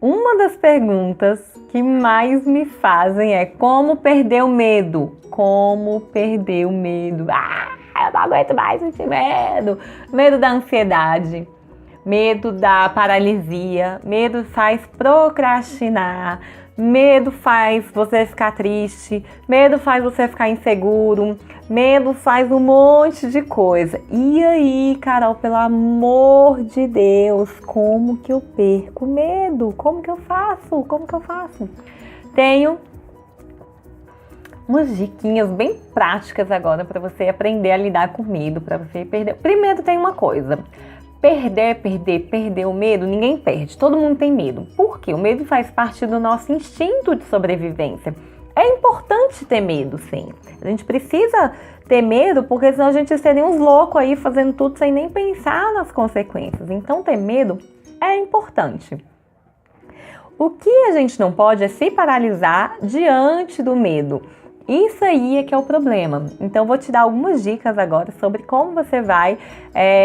Uma das perguntas que mais me fazem é como perder o medo? Como perder o medo? Eu não aguento mais sentir medo. Medo da ansiedade, medo da paralisia, medo faz procrastinar, medo faz você ficar triste, medo faz você ficar inseguro, medo faz um monte de coisa. E aí, Carol, pelo amor de Deus, como que eu perco medo? Como que eu faço? Tenho umas diquinhas bem práticas agora para você aprender a lidar com medo, para você perder. Primeiro tem uma coisa. Perder o medo, ninguém perde, todo mundo tem medo. Por quê? O medo faz parte do nosso instinto de sobrevivência. É importante ter medo, sim. A gente precisa ter medo, porque senão a gente seria uns loucos aí fazendo tudo sem nem pensar nas consequências. Então ter medo é importante. O que a gente não pode é se paralisar diante do medo. Isso aí é que é o problema. Então, vou te dar algumas dicas agora sobre como você vai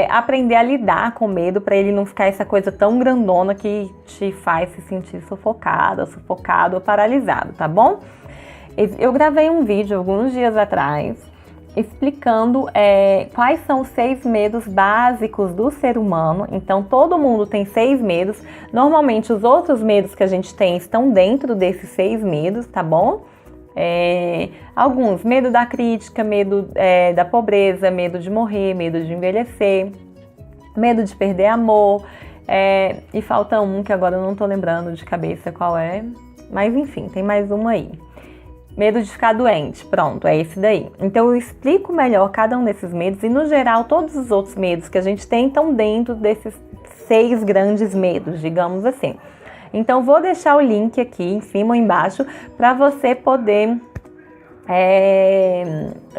aprender a lidar com medo para ele não ficar essa coisa tão grandona que te faz se sentir sufocado ou paralisado, tá bom? Eu gravei um vídeo alguns dias atrás explicando quais são os 6 medos básicos do ser humano. Então, todo mundo tem 6 medos. Normalmente, os outros medos que a gente tem estão dentro desses 6 medos, tá bom? Alguns, medo da crítica, medo da pobreza, medo de morrer, medo de envelhecer, medo de perder amor, e falta um que agora eu não tô lembrando de cabeça qual é, mas enfim, tem mais um aí. Medo de ficar doente, pronto, é esse daí. Então eu explico melhor cada um desses medos e no geral todos os outros medos que a gente tem estão dentro desses 6 grandes medos, digamos assim. Então, vou deixar o link aqui em cima ou embaixo para você poder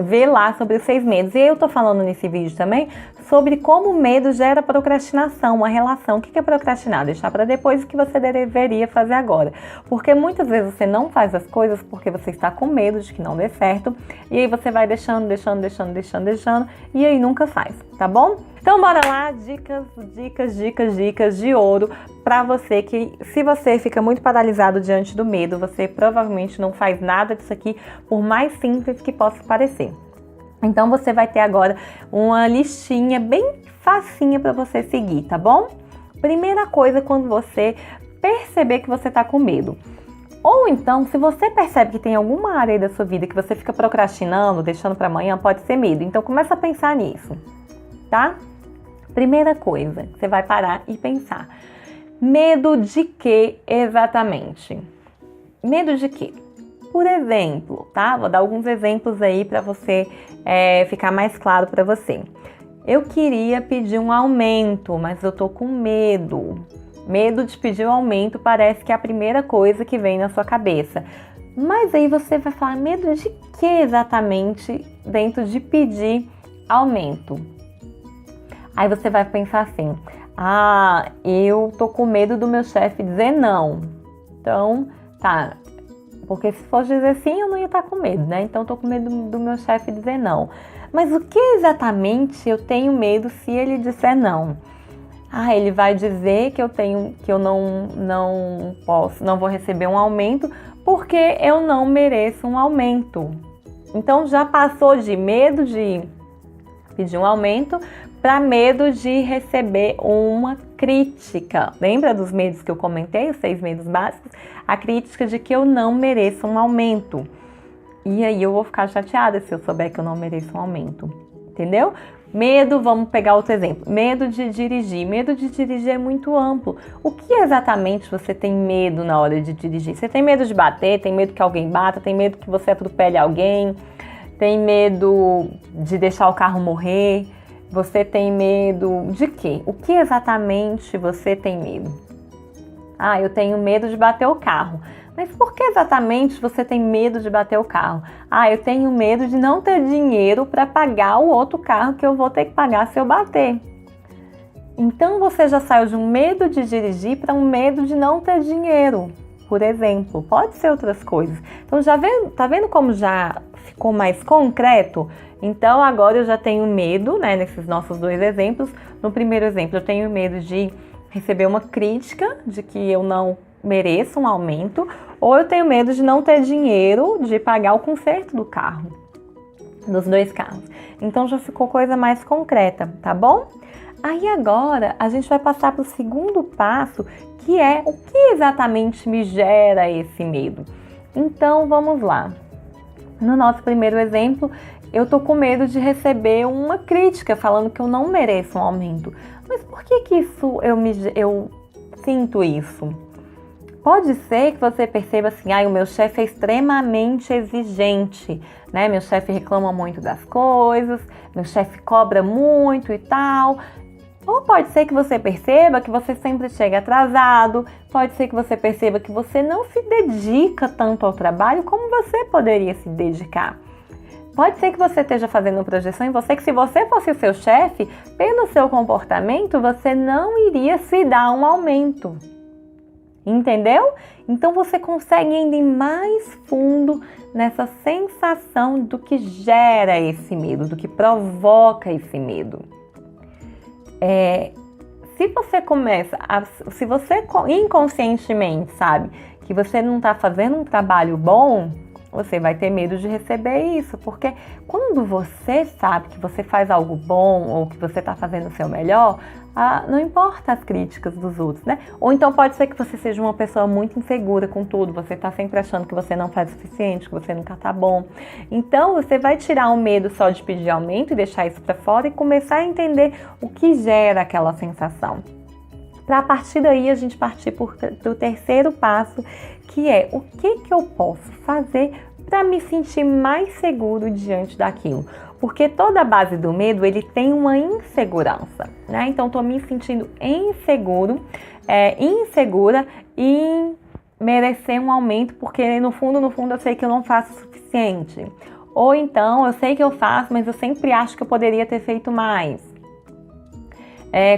ver lá sobre os 6 medos. E eu tô falando nesse vídeo também sobre como o medo gera procrastinação, uma relação. O que é procrastinar? Deixar para depois o que você deveria fazer agora. Porque muitas vezes você não faz as coisas porque você está com medo de que não dê certo. E aí você vai deixando, e aí nunca faz, tá bom? Então bora lá, dicas de ouro para você que se você fica muito paralisado diante do medo, você provavelmente não faz nada disso aqui, por mais simples que possa parecer. Então você vai ter agora uma listinha bem facinha para você seguir, tá bom? Primeira coisa, quando você perceber que você tá com medo. Ou então, se você percebe que tem alguma área aí da sua vida que você fica procrastinando, deixando para amanhã, pode ser medo. Então começa a pensar nisso, tá? Primeira coisa, você vai parar e pensar. Medo de quê exatamente? Medo de quê? Por exemplo, tá? Vou dar alguns exemplos aí para você ficar mais claro para você. Eu queria pedir um aumento, mas eu tô com medo. Medo de pedir um aumento parece que é a primeira coisa que vem na sua cabeça. Mas aí você vai falar, medo de que exatamente dentro de pedir aumento? Aí você vai pensar assim, eu tô com medo do meu chefe dizer não. Então, tá, porque se fosse dizer sim, eu não ia estar com medo, né? Então, tô com medo do meu chefe dizer não. Mas o que exatamente eu tenho medo se ele disser não? Ele vai dizer que eu não vou receber um aumento porque eu não mereço um aumento. Então, já passou de medo de pedir um aumento para medo de receber uma crítica. Lembra dos medos que eu comentei, os 6 medos básicos? A crítica de que eu não mereço um aumento. E aí eu vou ficar chateada se eu souber que eu não mereço um aumento. Entendeu? Medo, vamos pegar outro exemplo. Medo de dirigir. Medo de dirigir é muito amplo. O que exatamente você tem medo na hora de dirigir? Você tem medo de bater? Tem medo que alguém bata? Tem medo que você atropele alguém? Tem medo de deixar o carro morrer? Você tem medo de quê? O que exatamente você tem medo? Eu tenho medo de bater o carro. Mas por que exatamente você tem medo de bater o carro? Eu tenho medo de não ter dinheiro para pagar o outro carro que eu vou ter que pagar se eu bater. Então você já saiu de um medo de dirigir para um medo de não ter dinheiro, por exemplo. Pode ser outras coisas. Então tá vendo como já ficou mais concreto? Então agora eu já tenho medo, né, nesses nossos 2 exemplos. No primeiro exemplo eu tenho medo de receber uma crítica de que eu não mereço um aumento, ou eu tenho medo de não ter dinheiro de pagar o conserto do carro, dos 2 carros. Então já ficou coisa mais concreta, tá bom? Aí agora a gente vai passar para o segundo passo, que é o que exatamente me gera esse medo. Então vamos lá. No nosso primeiro exemplo, eu tô com medo de receber uma crítica falando que eu não mereço um aumento. Mas por que eu sinto isso? Pode ser que você perceba assim, o meu chefe é extremamente exigente, né? Meu chefe reclama muito das coisas, meu chefe cobra muito e tal. Ou pode ser que você perceba que você sempre chega atrasado, pode ser que você perceba que você não se dedica tanto ao trabalho como você poderia se dedicar. Pode ser que você esteja fazendo uma projeção em você que se você fosse o seu chefe, pelo seu comportamento, você não iria se dar um aumento. Entendeu? Então você consegue ir mais fundo nessa sensação do que gera esse medo, do que provoca esse medo. Se você inconscientemente sabe que você não está fazendo um trabalho bom, você vai ter medo de receber isso, porque quando você sabe que você faz algo bom ou que você está fazendo o seu melhor, não importa as críticas dos outros, né? Ou então pode ser que você seja uma pessoa muito insegura com tudo, você está sempre achando que você não faz o suficiente, que você nunca está bom. Então você vai tirar o medo só de pedir aumento e deixar isso para fora e começar a entender o que gera aquela sensação. Para a partir daí a gente partir para o terceiro passo, que é o que eu posso fazer para me sentir mais seguro diante daquilo. Porque toda a base do medo, ele tem uma insegurança, né? Então, estou me sentindo insegura em merecer um aumento, porque no fundo eu sei que eu não faço o suficiente. Ou então, eu sei que eu faço, mas eu sempre acho que eu poderia ter feito mais.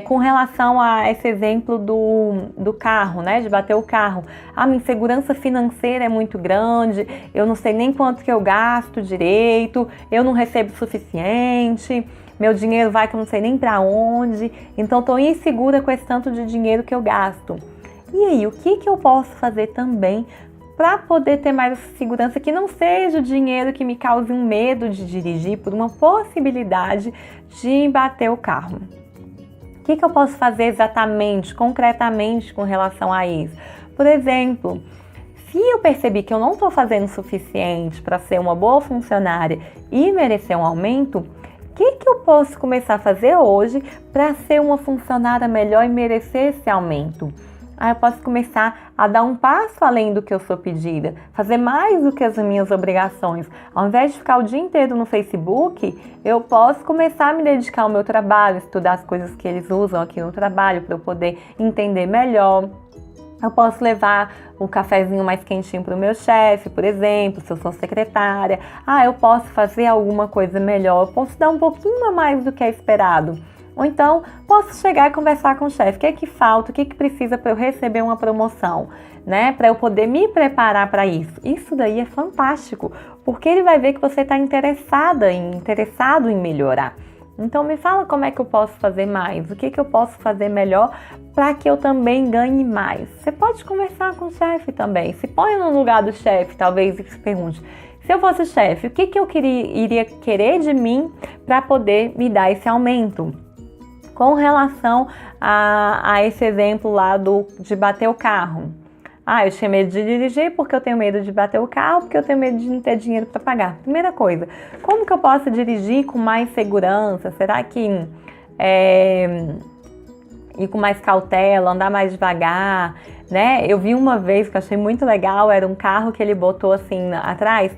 Com relação a esse exemplo do carro, né, de bater o carro, a minha insegurança financeira é muito grande, eu não sei nem quanto que eu gasto direito, eu não recebo o suficiente, meu dinheiro vai que eu não sei nem para onde, então estou insegura com esse tanto de dinheiro que eu gasto. E aí, o que eu posso fazer também para poder ter mais segurança, que não seja o dinheiro que me cause um medo de dirigir por uma possibilidade de bater o carro? O que eu posso fazer exatamente, concretamente com relação a isso? Por exemplo, se eu percebi que eu não estou fazendo o suficiente para ser uma boa funcionária e merecer um aumento, o que eu posso começar a fazer hoje para ser uma funcionária melhor e merecer esse aumento? Aí eu posso começar a dar um passo além do que eu sou pedida, fazer mais do que as minhas obrigações. Ao invés de ficar o dia inteiro no Facebook, eu posso começar a me dedicar ao meu trabalho, estudar as coisas que eles usam aqui no trabalho para eu poder entender melhor. Eu posso levar um cafezinho mais quentinho para o meu chefe, por exemplo, se eu sou secretária. Eu posso fazer alguma coisa melhor, eu posso dar um pouquinho a mais do que é esperado. Ou então, posso chegar e conversar com o chefe. O que é que falta? O que é que precisa para eu receber uma promoção? Né? Para eu poder me preparar para isso. Isso daí é fantástico, porque ele vai ver que você está interessado em melhorar. Então, me fala como é que eu posso fazer mais? O que eu posso fazer melhor para que eu também ganhe mais? Você pode conversar com o chefe também. Se põe no lugar do chefe, talvez, e se pergunte: se eu fosse chefe, o que eu iria querer de mim para poder me dar esse aumento? Com relação a esse exemplo lá de bater o carro. Eu tinha medo de dirigir porque eu tenho medo de bater o carro, porque eu tenho medo de não ter dinheiro para pagar. Primeira coisa, como que eu posso dirigir com mais segurança? Será que ir com mais cautela, andar mais devagar, né? Eu vi uma vez que eu achei muito legal, era um carro que ele botou assim atrás,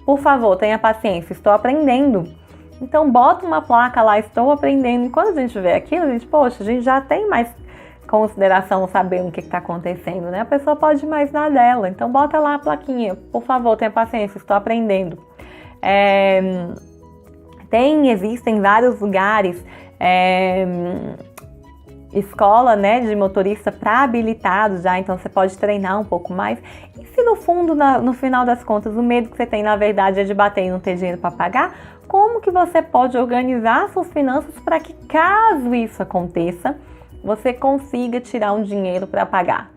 por favor, tenha paciência, estou aprendendo. Então bota uma placa lá, estou aprendendo. E quando a gente vê aquilo, a gente já tem mais consideração sabendo o que está acontecendo, né? A pessoa pode ir mais na dela. Então bota lá a plaquinha, por favor, tenha paciência, estou aprendendo. Existem vários lugares, escola, né, de motorista para habilitados já, então você pode treinar um pouco mais. E se no fundo, no final das contas, o medo que você tem, na verdade, é de bater e não ter dinheiro para pagar, como que você pode organizar suas finanças para que, caso isso aconteça, você consiga tirar um dinheiro para pagar?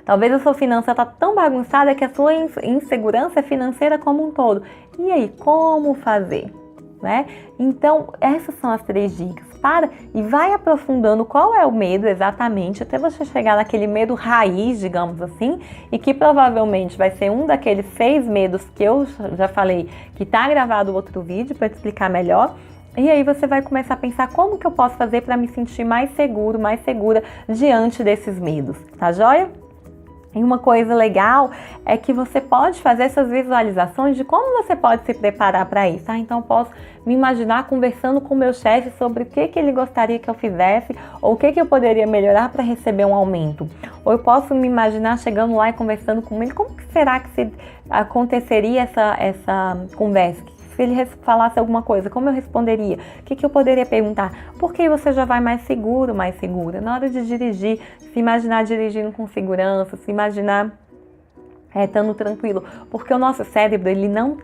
Talvez a sua finança tá tão bagunçada que a sua insegurança é financeira como um todo. E aí, como fazer? Né? Então, essas são as 3 dicas. Para e vai aprofundando qual é o medo exatamente, até você chegar naquele medo raiz, digamos assim, e que provavelmente vai ser um daqueles 6 medos que eu já falei, que tá gravado outro vídeo para te explicar melhor. E aí você vai começar a pensar como que eu posso fazer para me sentir mais seguro, mais segura diante desses medos, tá joia? E uma coisa legal é que você pode fazer essas visualizações de como você pode se preparar para isso. Ah, então eu posso me imaginar conversando com o meu chefe sobre o que ele gostaria que eu fizesse ou o que eu poderia melhorar para receber um aumento. Ou eu posso me imaginar chegando lá e conversando com ele, como que será que aconteceria essa conversa? Se ele falasse alguma coisa, como eu responderia? O que eu poderia perguntar? Porque você já vai mais seguro, mais segura. Na hora de dirigir, se imaginar dirigindo com segurança, se imaginar estando tranquilo. Porque o nosso cérebro, ele não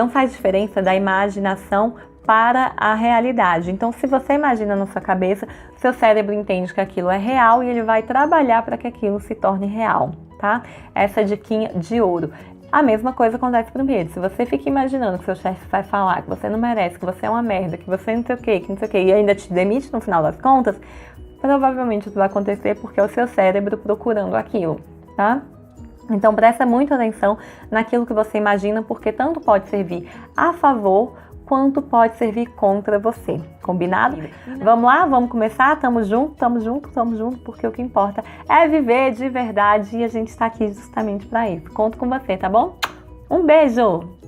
faz diferença da imaginação para a realidade. Então, se você imagina na sua cabeça, seu cérebro entende que aquilo é real e ele vai trabalhar para que aquilo se torne real, tá? Essa diquinha de ouro. A mesma coisa acontece pro medo. Se você fica imaginando que seu chefe vai falar que você não merece, que você é uma merda, que você não sei o que, e ainda te demite no final das contas, provavelmente isso vai acontecer porque é o seu cérebro procurando aquilo, tá? Então presta muita atenção naquilo que você imagina, porque tanto pode servir a favor quanto pode servir contra você. Combinado? Vamos lá? Vamos começar? Tamo junto, porque o que importa é viver de verdade e a gente está aqui justamente para isso. Conto com você, tá bom? Um beijo!